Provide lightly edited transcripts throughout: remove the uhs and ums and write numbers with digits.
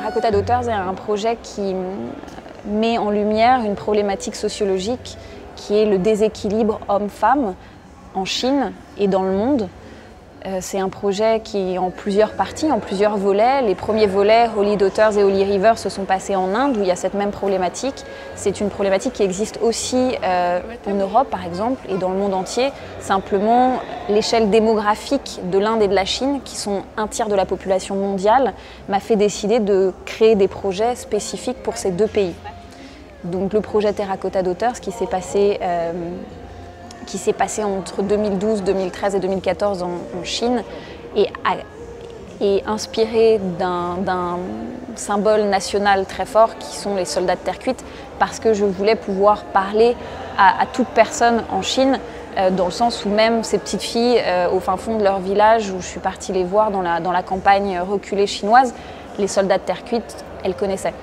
Terracotta Daughters est un projet qui met en lumière une problématique sociologique qui est le déséquilibre homme-femme en Chine et dans le monde. C'est un projet qui est en plusieurs parties, en plusieurs volets. Les premiers volets, Holy Daughters et Holy River, se sont passés en Inde où il y a cette même problématique. C'est une problématique qui existe aussi en Europe par exemple et dans le monde entier. Simplement, l'échelle démographique de l'Inde et de la Chine, qui sont un tiers de la population mondiale, m'a fait décider de créer des projets spécifiques pour ces deux pays. Donc le projet Terracotta Daughters qui s'est passé entre 2012, 2013 et 2014 en Chine est inspiré d'un symbole national très fort qui sont les soldats de terre cuite, parce que je voulais pouvoir parler à toute personne en Chine, dans le sens où même ces petites filles au fin fond de leur village où je suis partie les voir dans la campagne reculée chinoise, les soldats de terre cuite, elles connaissaient.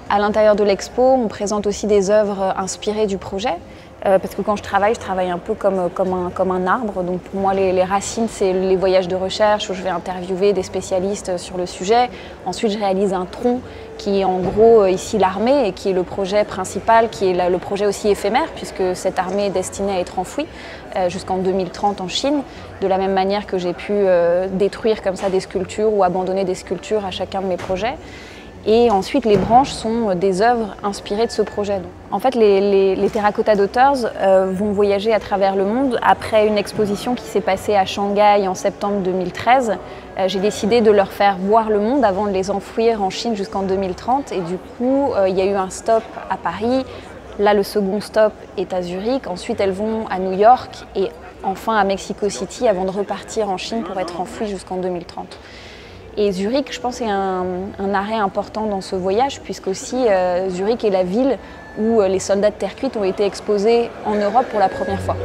À l'intérieur de l'expo, on présente aussi des œuvres inspirées du projet. Parce que quand je travaille un peu comme un arbre. Donc pour moi, les racines, c'est les voyages de recherche où je vais interviewer des spécialistes sur le sujet. Ensuite, je réalise un tronc qui est en gros ici l'armée et qui est le projet principal, qui est le projet aussi éphémère puisque cette armée est destinée à être enfouie jusqu'en 2030 en Chine. De la même manière que j'ai pu détruire comme ça des sculptures ou abandonner des sculptures à chacun de mes projets. Et ensuite, les branches sont des œuvres inspirées de ce projet. En fait, les Terracotta Daughters vont voyager à travers le monde. Après une exposition qui s'est passée à Shanghai en septembre 2013, j'ai décidé de leur faire voir le monde avant de les enfouir en Chine jusqu'en 2030. Et du coup, il y a eu un stop à Paris. Là, le second stop est à Zurich. Ensuite, elles vont à New York et enfin à Mexico City avant de repartir en Chine pour être enfouies jusqu'en 2030. Et Zurich, je pense, est un arrêt important dans ce voyage, puisqu'aussi Zurich est la ville où les soldats de terre cuite ont été exposés en Europe pour la première fois.